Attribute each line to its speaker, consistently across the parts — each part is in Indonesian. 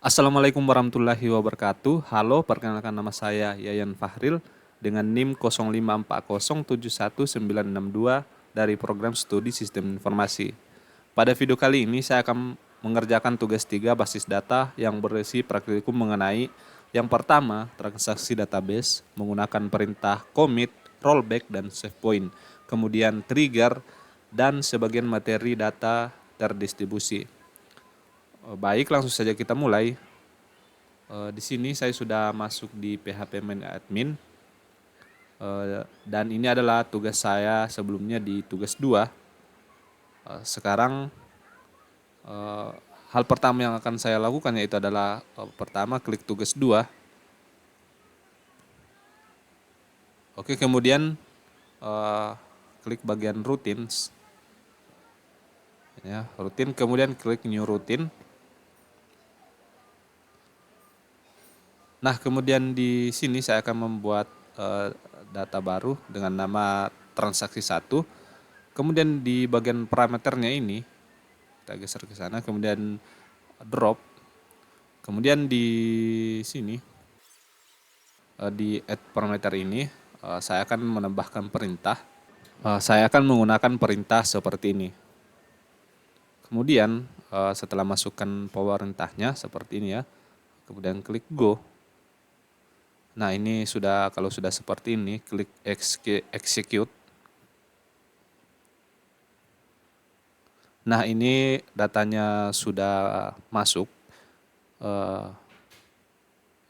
Speaker 1: Assalamualaikum warahmatullahi wabarakatuh. Halo, perkenalkan nama saya Yayan Fahril dengan NIM 0540719192 dari program studi Sistem Informasi. Pada video kali ini saya akan mengerjakan tugas 3 basis data yang berisi praktikum mengenai yang pertama, transaksi database menggunakan perintah commit, rollback, dan save point. Kemudian trigger dan sebagian materi data terdistribusi. Baik, langsung saja kita mulai. Di sini saya sudah masuk di PHP Main Admin. Dan ini adalah tugas saya sebelumnya di tugas 2. Sekarang hal pertama yang akan saya lakukan yaitu adalah pertama klik tugas 2. Oke, kemudian klik bagian routines. Ya, rutin, kemudian klik new routine. Nah, kemudian di sini saya akan membuat data baru dengan nama transaksi 1. Kemudian di bagian parameternya ini, kita geser ke sana, kemudian drop. Kemudian di sini, di add parameter ini, saya akan menambahkan perintah. Saya akan menggunakan perintah seperti ini. Kemudian setelah masukkan perintahnya seperti ini ya, kemudian klik go. Nah, ini kalau sudah seperti ini, klik execute. Nah, ini datanya sudah masuk.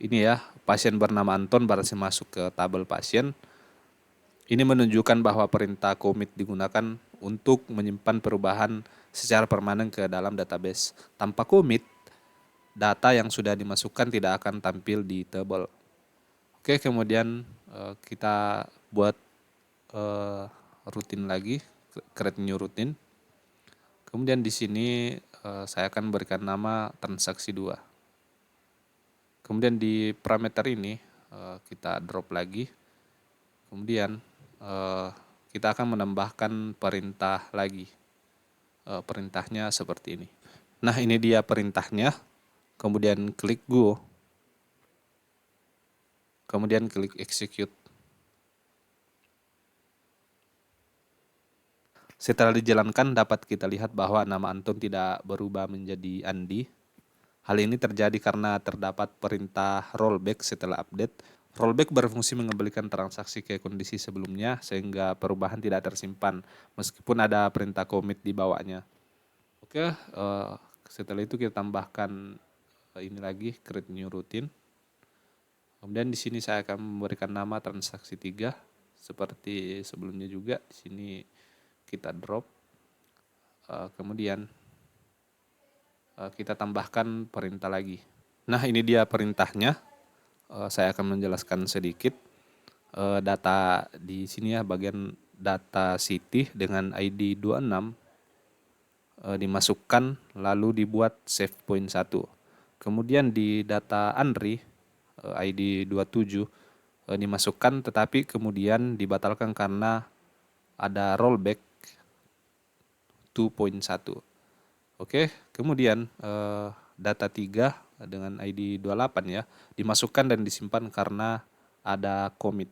Speaker 1: Ini ya, pasien bernama Anton berhasil masuk ke tabel pasien. Ini menunjukkan bahwa perintah commit digunakan untuk menyimpan perubahan secara permanen ke dalam database. Tanpa commit, data yang sudah dimasukkan tidak akan tampil di tabel. Oke, kemudian kita buat rutin lagi, create new routine. Kemudian di sini saya akan berikan nama transaksi 2. Kemudian di parameter ini kita drop lagi. Kemudian kita akan menambahkan perintah lagi. Perintahnya seperti ini. Nah, ini dia perintahnya. Kemudian klik go. Kemudian klik execute. Setelah dijalankan dapat kita lihat bahwa nama Anton tidak berubah menjadi Andi. Hal ini terjadi karena terdapat perintah rollback setelah update. Rollback berfungsi mengembalikan transaksi ke kondisi sebelumnya sehingga perubahan tidak tersimpan meskipun ada perintah commit di bawahnya. Oke, setelah itu kita tambahkan ini lagi, create new routine. Kemudian di sini saya akan memberikan nama transaksi 3 seperti sebelumnya juga. Di sini kita drop. Kemudian kita tambahkan perintah lagi. Nah, ini dia perintahnya. Saya akan menjelaskan sedikit. Data di sini ya, bagian data city dengan ID 26 dimasukkan lalu dibuat save point 1. Kemudian di data Andri ID 27 dimasukkan tetapi kemudian dibatalkan karena ada rollback 2.1. Oke, kemudian data 3 dengan ID 28 ya, dimasukkan dan disimpan karena ada commit.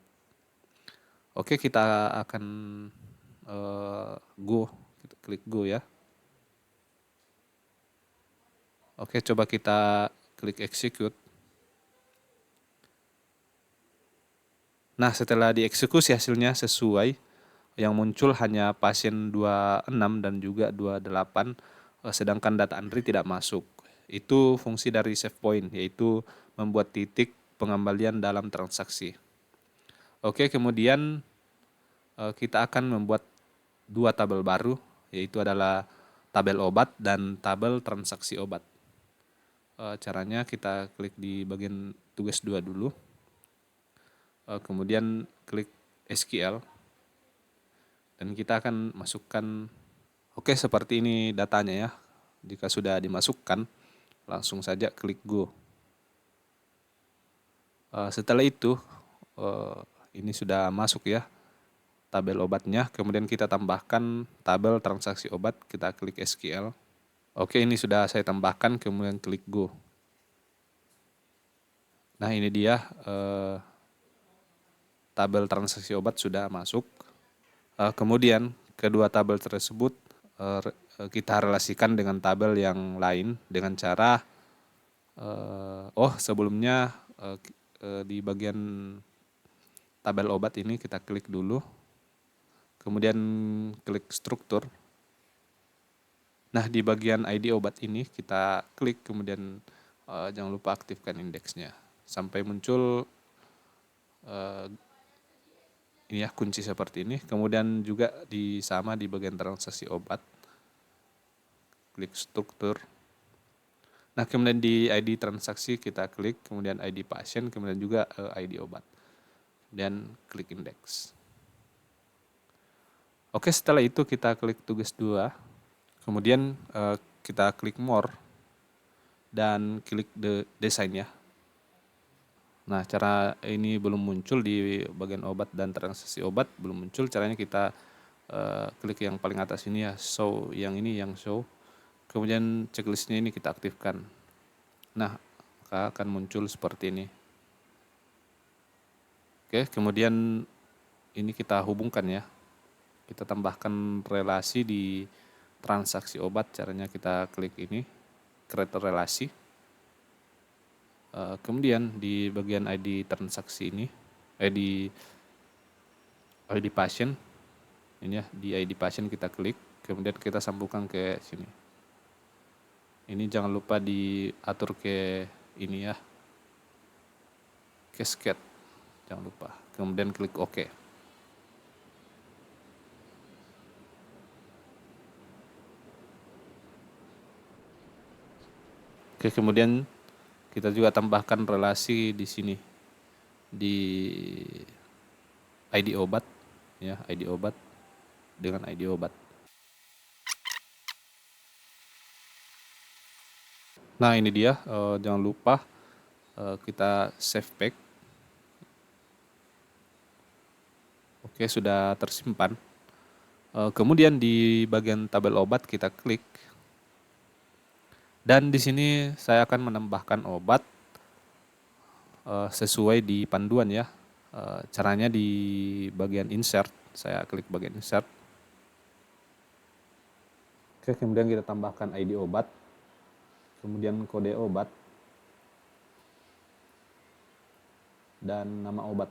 Speaker 1: Oke, kita akan go, kita klik go ya. Oke, coba kita klik execute. Nah, setelah dieksekusi hasilnya sesuai. Yang muncul hanya pasien 26 dan juga 28, sedangkan data Andri tidak masuk. Itu fungsi dari save point, yaitu membuat titik pengembalian dalam transaksi. Oke, kemudian kita akan membuat 2 tabel baru, yaitu adalah tabel obat dan tabel transaksi obat. Caranya kita klik di bagian tugas 2 dulu. Kemudian klik SQL. Dan kita akan masukkan, oke seperti ini datanya ya. Jika sudah dimasukkan, langsung saja klik go. Setelah itu, ini sudah masuk ya tabel obatnya. Kemudian kita tambahkan tabel transaksi obat, kita klik SQL. Oke, ini sudah saya tambahkan, kemudian klik go. Nah ini dia tabel transaksi obat sudah masuk. Kemudian kedua tabel tersebut kita relasikan dengan tabel yang lain dengan cara sebelumnya di bagian tabel obat ini kita klik dulu, kemudian klik struktur. Nah di bagian ID obat ini kita klik, kemudian jangan lupa aktifkan indeksnya sampai muncul ini ya kunci seperti ini. Kemudian juga sama di bagian transaksi obat, klik struktur. Nah kemudian di ID transaksi kita klik, kemudian ID pasien, kemudian juga ID obat, dan klik indeks. Oke, setelah itu kita klik tugas 2, kemudian kita klik more dan klik desain ya. Nah cara ini belum muncul di bagian obat dan transaksi obat, belum muncul. Caranya kita klik yang paling atas ini ya, show, yang ini yang show. Kemudian checklistnya ini kita aktifkan. Nah akan muncul seperti ini. Oke, kemudian ini kita hubungkan ya. Kita tambahkan relasi di transaksi obat. Caranya kita klik ini, create relasi. Kemudian di bagian ID transaksi ini, ID pasien, ini ya, di ID pasien kita klik, kemudian kita sambungkan ke sini. Ini jangan lupa diatur ke ini ya, cascade, jangan lupa. Kemudian klik OK. Oke, kemudian kita juga tambahkan relasi di sini di ID obat ya, ID obat dengan ID obat. Nah ini dia, jangan lupa kita save back. Oke, sudah tersimpan. Kemudian di bagian tabel obat kita klik. Dan di sini saya akan menambahkan obat sesuai di panduan ya. Caranya di bagian insert, saya klik bagian insert. Oke, kemudian kita tambahkan ID obat, kemudian kode obat, dan nama obat.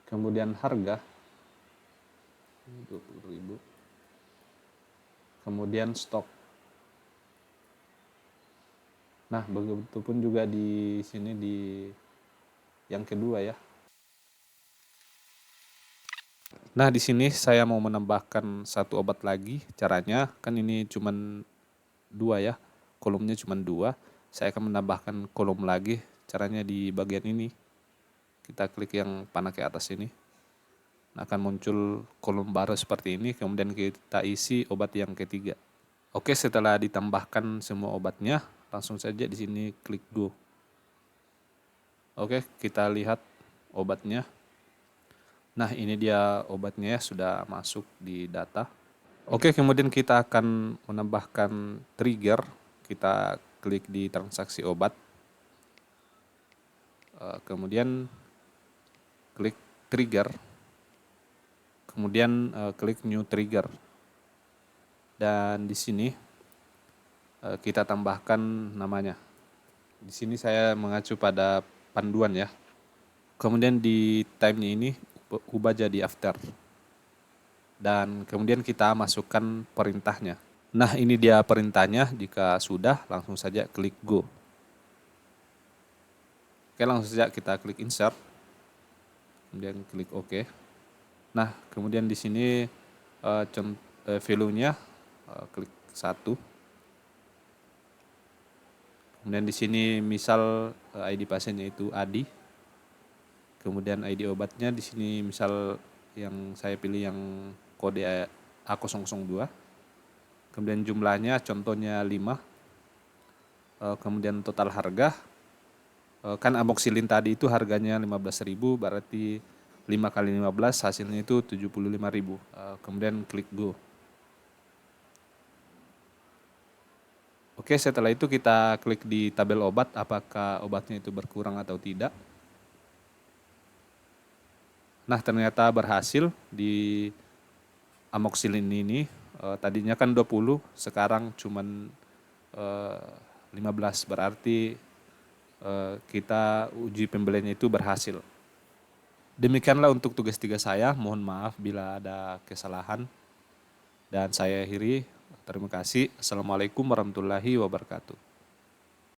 Speaker 1: Kemudian harga 20.000. Kemudian stok. Nah, begitupun juga di sini di yang kedua ya. Nah, di sini saya mau menambahkan satu obat lagi. Caranya kan ini cuman 2 ya. Kolomnya cuman 2. Saya akan menambahkan kolom lagi. Caranya di bagian ini. Kita klik yang panah ke atas ini. Nah, akan muncul kolom baru seperti ini. Kemudian kita isi obat yang ketiga. Oke, setelah ditambahkan semua obatnya, langsung saja di sini klik go. Oke, kita lihat obatnya. Nah ini dia obatnya ya, sudah masuk di data. Oke, kemudian kita akan menambahkan trigger. Kita klik di transaksi obat. Kemudian klik trigger. Kemudian klik new trigger. Dan di sini kita tambahkan namanya. Di sini saya mengacu pada panduan ya. Kemudian di time-nya ini ubah jadi after. Dan kemudian kita masukkan perintahnya. Nah ini dia perintahnya, jika sudah langsung saja klik go. Oke, langsung saja kita klik insert. Kemudian klik OK. Nah kemudian di sini value-nya klik 1. Kemudian di sini misal ID pasiennya itu Adi. Kemudian ID obatnya di sini misal yang saya pilih yang kode A002. Kemudian jumlahnya contohnya 5. Kemudian total harga. Kan amoxicillin tadi itu harganya 15.000, berarti 5 kali 15 hasilnya itu 75.000. Kemudian klik go. Oke, setelah itu kita klik di tabel obat, apakah obatnya itu berkurang atau tidak. Nah, ternyata berhasil di amoxicillin ini. Tadinya kan 20, sekarang cuman 15, berarti kita uji pembeliannya itu berhasil. Demikianlah untuk tugas 3 saya, mohon maaf bila ada kesalahan. Dan saya akhiri, terima kasih. Assalamualaikum warahmatullahi wabarakatuh.